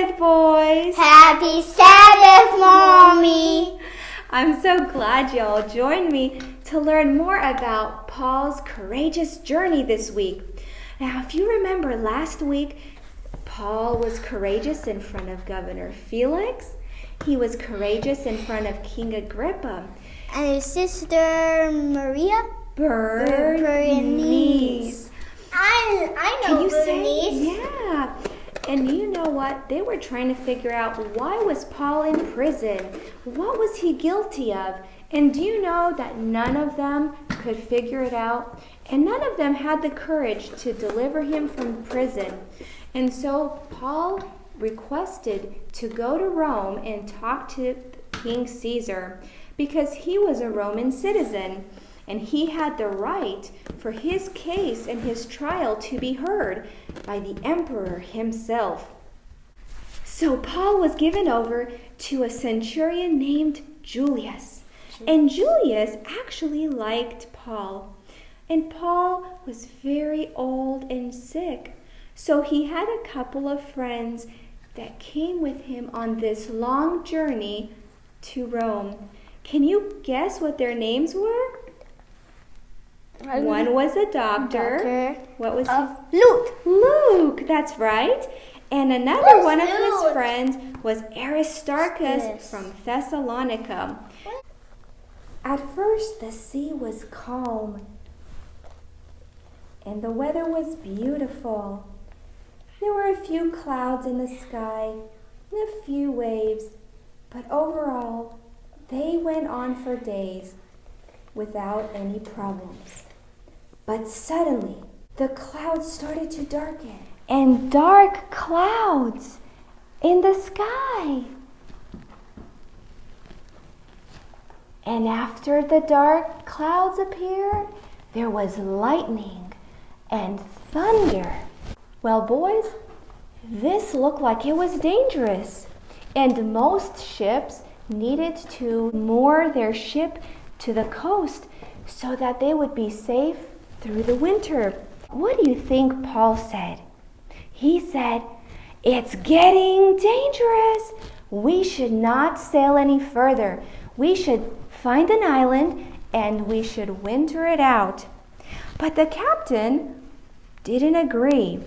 Sabbath, boys! Happy Sabbath, Mommy! I'm so glad y'all joined me to learn more about Paul's courageous journey this week. Now, if you remember last week, Paul was courageous in front of Governor Felix. He was courageous in front of King Agrippa. And his sister Maria? Bernice. I know. Can you Bernice. Yeah. And you know what? They were trying to figure out, why was Paul in prison? What was he guilty of? And do you know that none of them could figure it out? And none of them had the courage to deliver him from prison. And so Paul requested to go to Rome and talk to King Caesar because he was a Roman citizen. And he had the right for his case and his trial to be heard by the emperor himself. So Paul was given over to a centurion named Julius. And Julius actually liked Paul. And Paul was very old and sick. So he had a couple of friends that came with him on this long journey to Rome. Can you guess what their names were? One was a doctor. What was he? Luke, that's right. And another one of his friends was Aristarchus from Thessalonica. At first, the sea was calm, and the weather was beautiful. There were a few clouds in the sky and a few waves, but overall, they went on for days without any problems. But suddenly, the clouds started to darken, and dark clouds in the sky. And after the dark clouds appeared, there was lightning and thunder. Well, boys, this looked like it was dangerous, and most ships needed to moor their ship to the coast so that they would be safe through the winter. What do you think Paul said? He said, "It's getting dangerous. We should not sail any further. We should find an island and we should winter it out." But the captain didn't agree.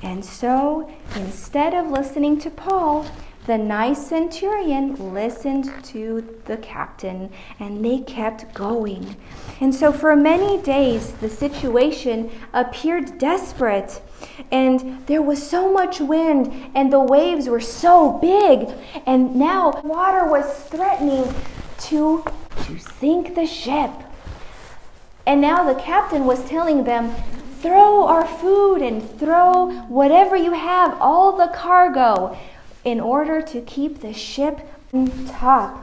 And so, instead of listening to Paul, the nice centurion listened to the captain, and they kept going. And so for many days, the situation appeared desperate, and there was so much wind, and the waves were so big, and now water was threatening to sink the ship. And now the captain was telling them, "Throw our food and throw whatever you have, all the cargo, in order to keep the ship on top."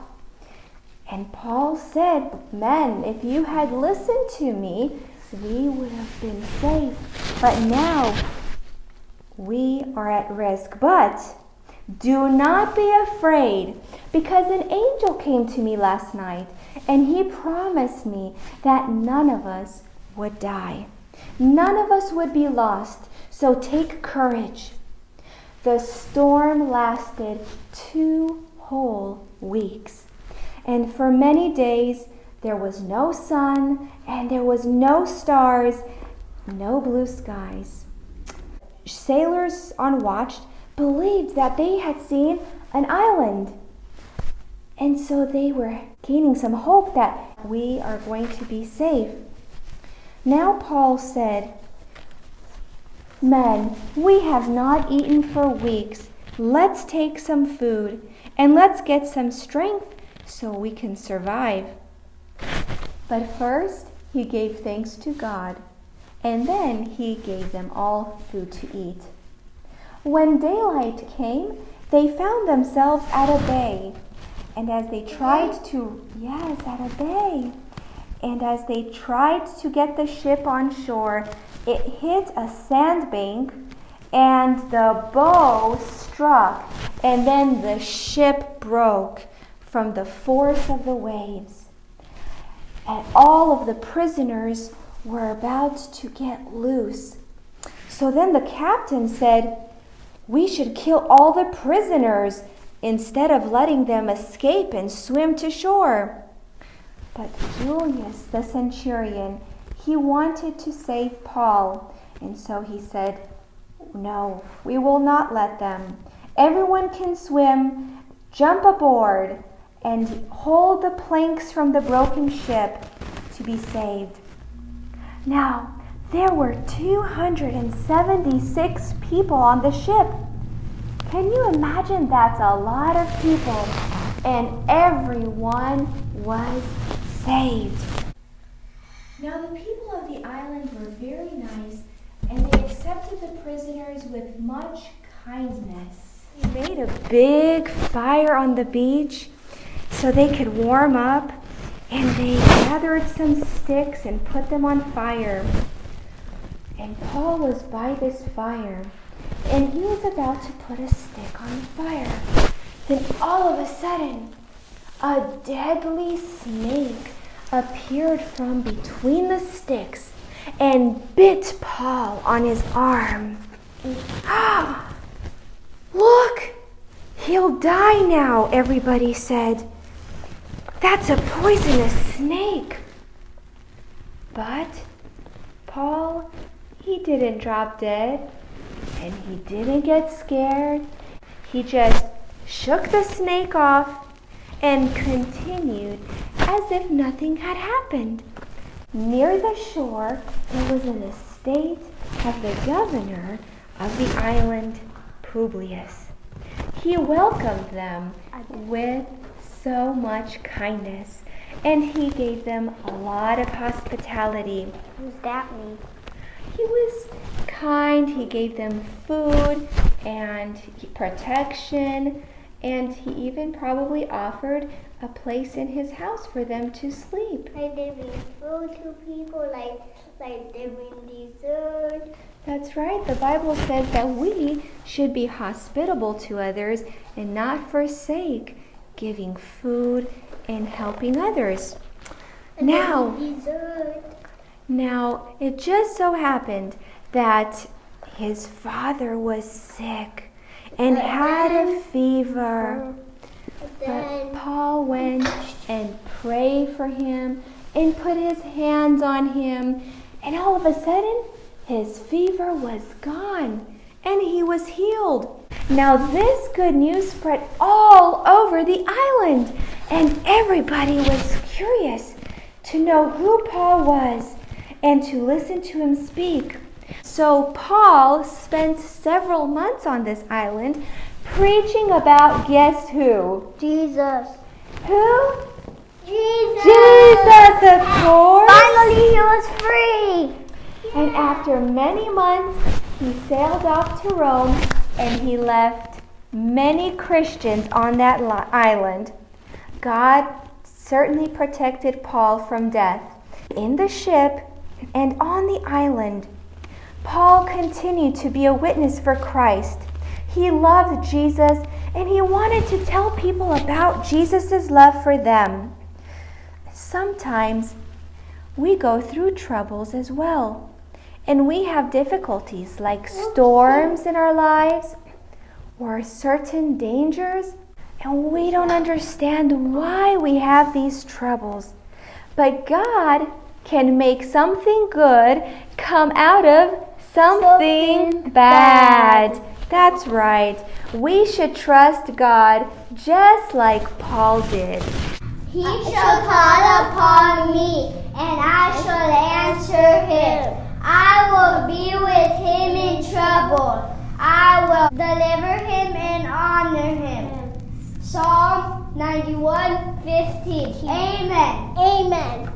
And Paul said, "Men, if you had listened to me, we would have been safe. But now we are at risk. But do not be afraid, because an angel came to me last night, and he promised me that none of us would die. None of us would be lost. So take courage." The storm lasted 2 whole weeks, and for many days there was no sun and there was no stars, no blue skies. Sailors on watch believed that they had seen an island, and so they were gaining some hope that we are going to be safe. Now Paul said, "Men, we have not eaten for weeks. Let's take some food and let's get some strength so we can survive." But first, he gave thanks to God, and then he gave them all food to eat. When daylight came, they found themselves at a bay. And as they tried to get the ship on shore, it hit a sandbank, and the bow struck, and then the ship broke from the force of the waves. And all of the prisoners were about to get loose. So then the captain said, We should kill all the prisoners instead of letting them escape and swim to shore." But Julius, the centurion, he wanted to save Paul, and so he said, "No, we will not let them. Everyone can swim. Jump aboard and hold the planks from the broken ship to be saved." Now, there were 276 people on the ship. Can you imagine? That's a lot of people, and everyone was saved. Now, the people of the island were very nice, and they accepted the prisoners with much kindness. They made a big fire on the beach so they could warm up, and they gathered some sticks and put them on fire. And Paul was by this fire, and he was about to put a stick on the fire. Then all of a sudden, a deadly snake appeared from between the sticks and bit Paul on his arm. "Look, he'll die now," everybody said. "That's a poisonous snake." But Paul, he didn't drop dead, and he didn't get scared. He just shook the snake off and continued as if nothing had happened. Near the shore, there was an estate of the governor of the island, Publius. He welcomed them with so much kindness, and he gave them a lot of hospitality. What does that mean? He was kind. He gave them food and protection, and he even probably offered a place in his house for them to sleep. Like they bring food to people, like they bring dessert. That's right. The Bible says that we should be hospitable to others and not forsake giving food and helping others. Now, it just so happened that his father was sick and had a fever. But Paul went and prayed for him and put his hands on him, and all of a sudden, his fever was gone and he was healed. Now this good news spread all over the island, and everybody was curious to know who Paul was and to listen to him speak. So Paul spent several months on this island preaching about, guess who? Jesus. Who? Jesus. Jesus, of course. Finally, he was free. And after many months, he sailed off to Rome, and he left many Christians on that island. God certainly protected Paul from death. In the ship and on the island, Paul continued to be a witness for Christ. He loved Jesus, and he wanted to tell people about Jesus' love for them. Sometimes we go through troubles as well, and we have difficulties like storms in our lives or certain dangers, and we don't understand why we have these troubles. But God can make something good come out of something bad. That's right. We should trust God just like Paul did. He shall call upon me, and I shall answer him. I will be with him in trouble. I will deliver him and honor him. Psalm 91:15. Amen. Amen.